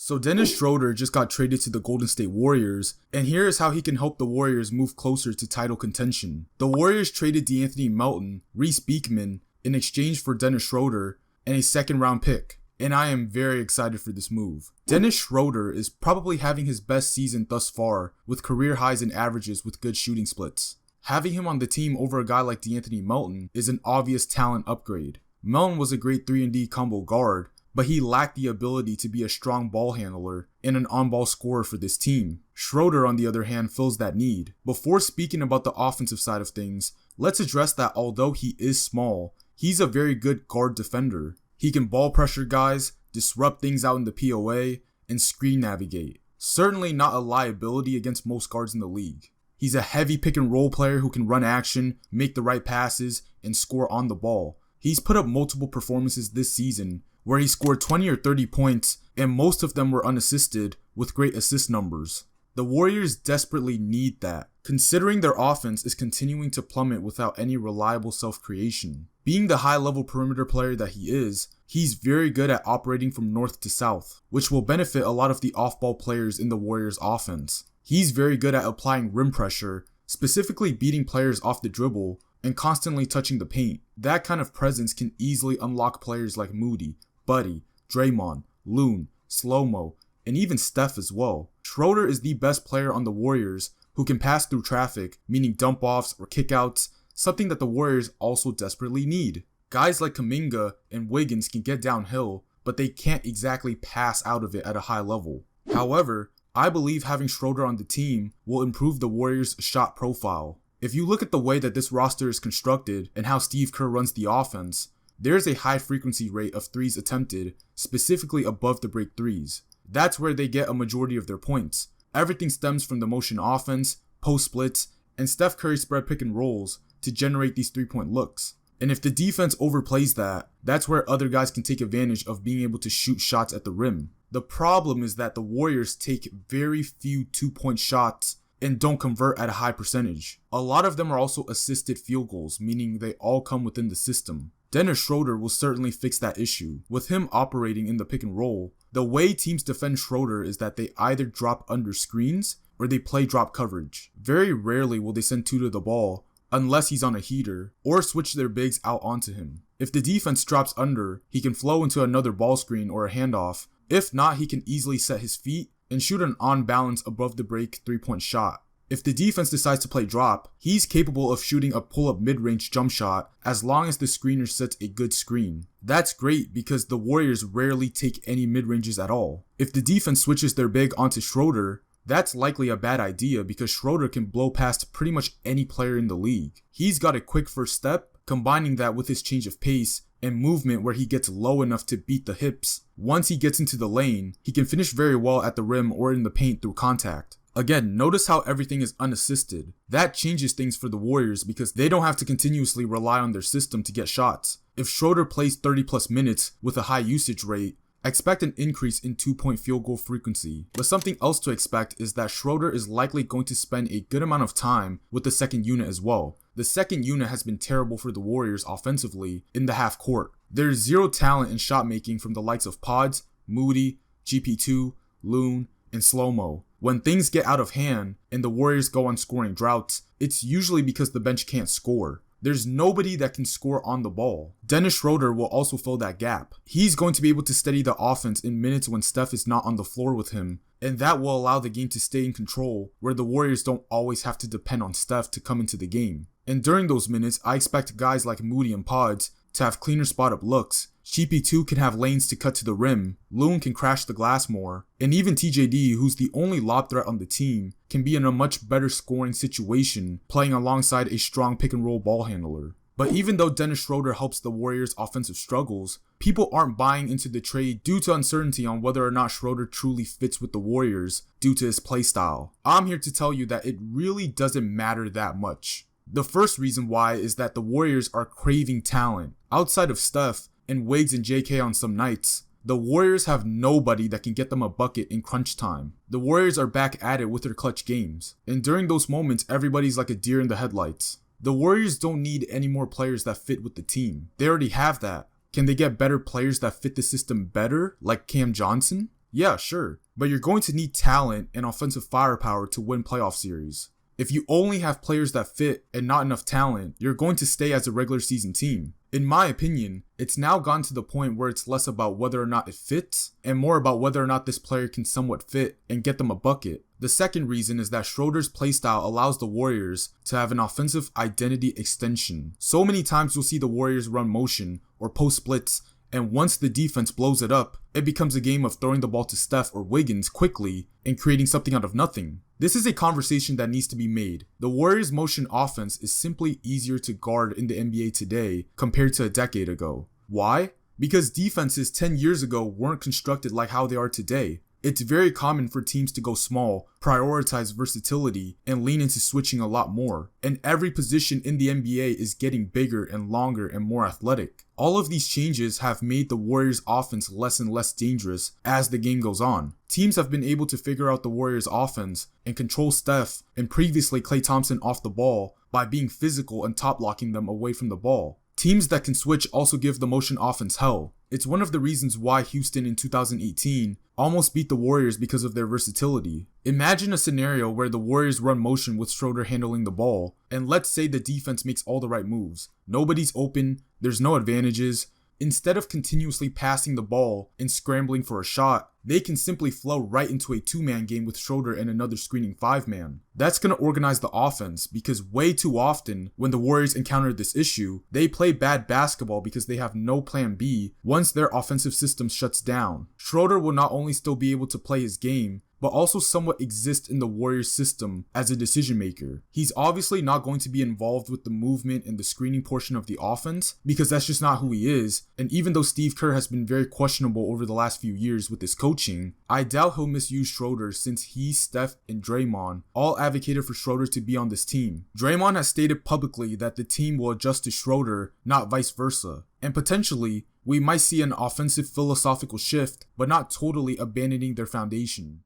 So Dennis Schroder just got traded to the Golden State Warriors, and here is how he can help the Warriors move closer to title contention. The Warriors traded De'Anthony Melton, Reese Beekman, in exchange for Dennis Schroder and a second-round pick, and I am very excited for this move. Dennis Schroder is probably having his best season thus far, with career highs in averages with good shooting splits. Having him on the team over a guy like De'Anthony Melton is an obvious talent upgrade. Melton was a great 3-and-D combo guard, but he lacked the ability to be a strong ball handler and an on-ball scorer for this team. Schroder, on the other hand, fills that need. Before speaking about the offensive side of things, let's address that although he is small, he's a very good guard defender. He can ball pressure guys, disrupt things out in the POA, and screen navigate. Certainly not a liability against most guards in the league. He's a heavy pick and roll player who can run action, make the right passes, and score on the ball. He's put up multiple performances this season where he scored 20 or 30 points, and most of them were unassisted with great assist numbers. The Warriors desperately need that, considering their offense is continuing to plummet without any reliable self-creation. Being the high-level perimeter player that he is, he's very good at operating from north to south, which will benefit a lot of the off-ball players in the Warriors' offense. He's very good at applying rim pressure, specifically beating players off the dribble, and constantly touching the paint. That kind of presence can easily unlock players like Moody, Buddy, Draymond, Loon, Slow-Mo, and even Steph as well. Schroder is the best player on the Warriors who can pass through traffic, meaning dump-offs or kickouts, something that the Warriors also desperately need. Guys like Kuminga and Wiggins can get downhill, but they can't exactly pass out of it at a high level. However, I believe having Schroder on the team will improve the Warriors' shot profile. If you look at the way that this roster is constructed and how Steve Kerr runs the offense, there is a high frequency rate of threes attempted, specifically above the break threes. That's where they get a majority of their points. Everything stems from the motion offense, post splits, and Steph Curry spread pick and rolls to generate these 3-point looks. And if the defense overplays that, that's where other guys can take advantage of being able to shoot shots at the rim. The problem is that the Warriors take very few 2-point shots and don't convert at a high percentage. A lot of them are also assisted field goals, meaning they all come within the system. Dennis Schroder will certainly fix that issue. With him operating in the pick and roll, the way teams defend Schroder is that they either drop under screens or they play drop coverage. Very rarely will they send two to the ball unless he's on a heater, or switch their bigs out onto him. If the defense drops under, he can flow into another ball screen or a handoff. If not, he can easily set his feet and shoot an on-balance above the break 3-point shot. If the defense decides to play drop, he's capable of shooting a pull-up mid-range jump shot as long as the screener sets a good screen. That's great because the Warriors rarely take any mid-ranges at all. If the defense switches their big onto Schroder, that's likely a bad idea because Schroder can blow past pretty much any player in the league. He's got a quick first step, combining that with his change of pace and movement where he gets low enough to beat the hips. Once he gets into the lane, he can finish very well at the rim or in the paint through contact. Again, notice how everything is unassisted. That changes things for the Warriors because they don't have to continuously rely on their system to get shots. If Schroder plays 30 plus minutes with a high usage rate, expect an increase in 2-point field goal frequency. But something else to expect is that Schroder is likely going to spend a good amount of time with the second unit as well. The second unit has been terrible for the Warriors offensively in the half court. There's zero talent in shot making from the likes of Pods, Moody, GP2, Loon, and Slow-Mo. When things get out of hand and the Warriors go on scoring droughts, it's usually because the bench can't score. There's nobody that can score on the ball. Dennis Schroder will also fill that gap. He's going to be able to steady the offense in minutes when Steph is not on the floor with him, and that will allow the game to stay in control where the Warriors don't always have to depend on Steph to come into the game. And during those minutes, I expect guys like Moody and Pods to have cleaner spot-up looks. GP2 can have lanes to cut to the rim, Loon can crash the glass more, and even TJD, who's the only lob threat on the team, can be in a much better scoring situation playing alongside a strong pick-and-roll ball handler. But even though Dennis Schroder helps the Warriors' offensive struggles, people aren't buying into the trade due to uncertainty on whether or not Schroder truly fits with the Warriors due to his playstyle. I'm here to tell you that it really doesn't matter that much. The first reason why is that the Warriors are craving talent. Outside of Steph and Wiggs and JK on some nights, the Warriors have nobody that can get them a bucket in crunch time. The Warriors are back at it with their clutch games, and during those moments, everybody's like a deer in the headlights. The Warriors don't need any more players that fit with the team. They already have that. Can they get better players that fit the system better, like Cam Johnson? Yeah, sure, but you're going to need talent and offensive firepower to win playoff series. If you only have players that fit and not enough talent, you're going to stay as a regular season team. In my opinion, it's now gotten to the point where it's less about whether or not it fits and more about whether or not this player can somewhat fit and get them a bucket. The second reason is that Schroder's playstyle allows the Warriors to have an offensive identity extension. So many times you'll see the Warriors run motion or post splits, and once the defense blows it up, it becomes a game of throwing the ball to Steph or Wiggins quickly and creating something out of nothing. This is a conversation that needs to be made. The Warriors' motion offense is simply easier to guard in the NBA today compared to a decade ago. Why? Because defenses 10 years ago weren't constructed like how they are today. It's very common for teams to go small, prioritize versatility, and lean into switching a lot more. And every position in the NBA is getting bigger and longer and more athletic. All of these changes have made the Warriors' offense less and less dangerous as the game goes on. Teams have been able to figure out the Warriors' offense and control Steph and previously Klay Thompson off the ball by being physical and top locking them away from the ball. Teams that can switch also give the motion offense hell. It's one of the reasons why Houston in 2018 almost beat the Warriors because of their versatility. Imagine a scenario where the Warriors run motion with Schroder handling the ball, and let's say the defense makes all the right moves. Nobody's open, there's no advantages. Instead of continuously passing the ball and scrambling for a shot, they can simply flow right into a two-man game with Schroder and another screening five-man. That's going to organize the offense because way too often when the Warriors encounter this issue, they play bad basketball because they have no plan B once their offensive system shuts down. Schroder will not only still be able to play his game, but also somewhat exist in the Warriors system as a decision maker. He's obviously not going to be involved with the movement and the screening portion of the offense because that's just not who he is. And even though Steve Kerr has been very questionable over the last few years with his coaching, I doubt he'll misuse Schroder since he, Steph, and Draymond all advocated for Schroder to be on this team. Draymond has stated publicly that the team will adjust to Schroder, not vice versa. And potentially, we might see an offensive philosophical shift, but not totally abandoning their foundation.